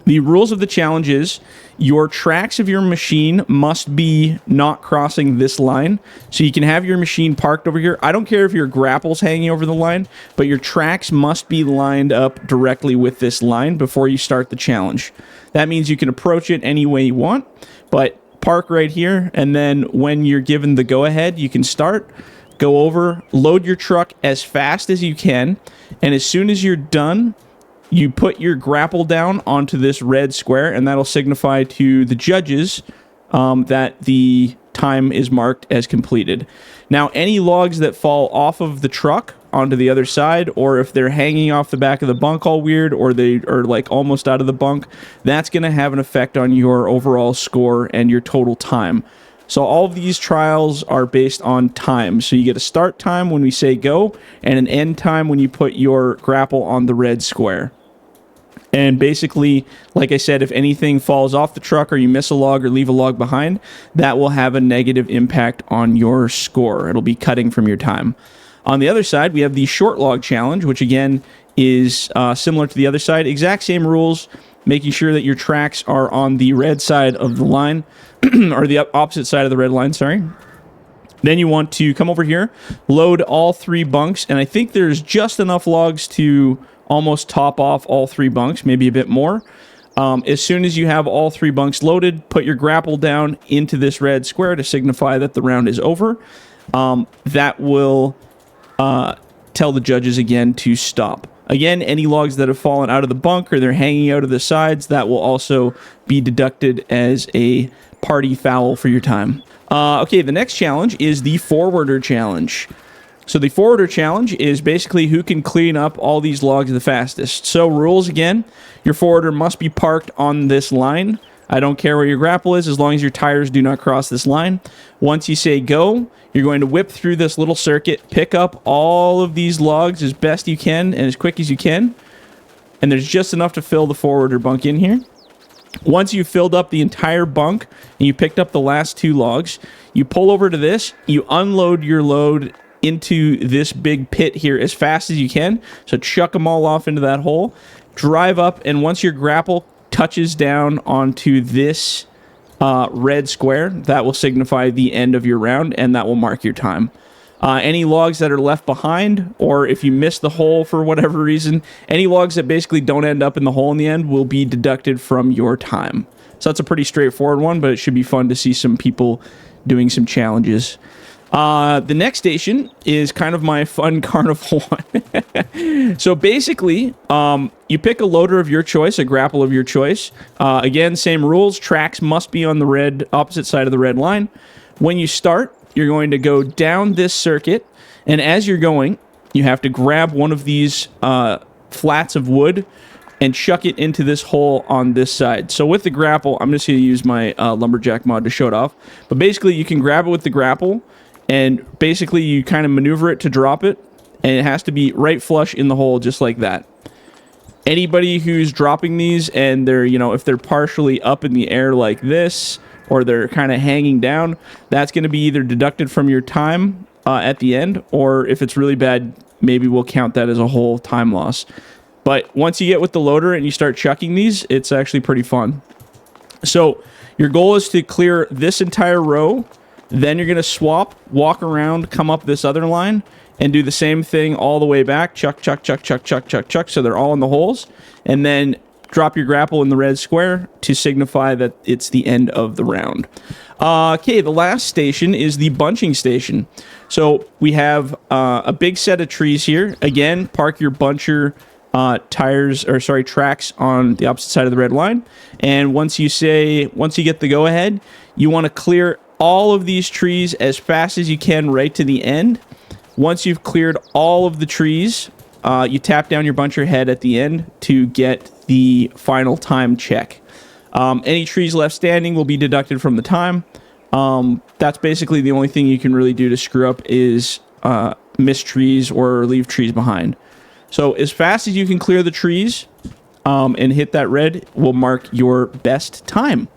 The rules of the challenge is your tracks of your machine must be not crossing this line. So you can have your machine parked over here. I don't care if your grapple's hanging over the line, but your tracks must be lined up directly with this line before you start the challenge. That means you can approach it any way you want, but park right here, and then when you're given the go-ahead, you can start, go over, load your truck as fast as you can, and as soon as you're done, you put your grapple down onto this red square, and that'll signify to the judges that the time is marked as completed. Now, any logs that fall off of the truck onto the other side, or if they're hanging off the back of the bunk all weird, or they are like almost out of the bunk, that's going to have an effect on your overall score and your total time. So all of these trials are based on time. So you get a start time when we say go, and an end time when you put your grapple on the red square. And basically, like I said, if anything falls off the truck or you miss a log or leave a log behind, that will have a negative impact on your score. It'll be cutting from your time. On the other side, we have the short log challenge, which again is similar to the other side. Exact same rules, making sure that your tracks are on the red side of the line, or the opposite side of the red line, sorry. Then you want to come over here, load all 3 bunks, and I think there's just enough logs to almost top off all 3 bunks, maybe a bit more. As soon as you have all 3 bunks loaded, put your grapple down into this red square to signify that the round is over. That will tell the judges again to stop. Again, any logs that have fallen out of the bunk or they're hanging out of the sides, that will also be deducted as a party foul for your time. Okay, the next challenge is the forwarder challenge. So the forwarder challenge is basically who can clean up all these logs the fastest. So rules again, your forwarder must be parked on this line. I don't care where your grapple is as long as your tires do not cross this line. Once you say go, you're going to whip through this little circuit, pick up all of these logs as best you can and as quick as you can. And there's just enough to fill the forwarder bunk in here. Once you've filled up the entire bunk and you picked up the last 2 logs, you pull over to this, you unload your load into this big pit here as fast as you can. So chuck them all off into that hole, drive up, and once your grapple touches down onto this red square, that will signify the end of your round, and that will mark your time. Any logs that are left behind, or if you miss the hole for whatever reason, any logs that basically don't end up in the hole in the end will be deducted from your time. So that's a pretty straightforward one, but it should be fun to see some people doing some challenges. The next station is kind of my fun carnival one. So basically, you pick a loader of your choice, a grapple of your choice. Again, same rules. Tracks must be on the red, opposite side of the red line. When you start, you're going to go down this circuit, and as you're going, you have to grab one of these flats of wood and chuck it into this hole on this side. So with the grapple, I'm just going to use my lumberjack mod to show it off. But basically, you can grab it with the grapple, and basically you kind of maneuver it to drop it, and it has to be right flush in the hole just like that. Anybody who's dropping these and they're, you know, if they're partially up in the air like this, or they're kind of hanging down, that's going to be either deducted from your time at the end, or if it's really bad, maybe we'll count that as a whole time loss. But once you get with the loader and you start chucking these, it's actually pretty fun. So your goal is to clear this entire row. Then you're going to swap, walk around, come up this other line, and do the same thing all the way back. Chuck, chuck, chuck, chuck, chuck, chuck, chuck. So they're all in the holes. And then drop your grapple in the red square to signify that it's the end of the round. Okay, the last station is the bunching station. So we have a big set of trees here. Again, park your buncher tracks on the opposite side of the red line. And once you get the go-ahead, you want to clear all of these trees as fast as you can right to the end. Once you've cleared all of the trees, you tap down your buncher head at the end to get the final time check. Any trees left standing will be deducted from the time. That's basically the only thing you can really do to screw up is miss trees or leave trees behind. So as fast as you can clear the trees and hit that red will mark your best time.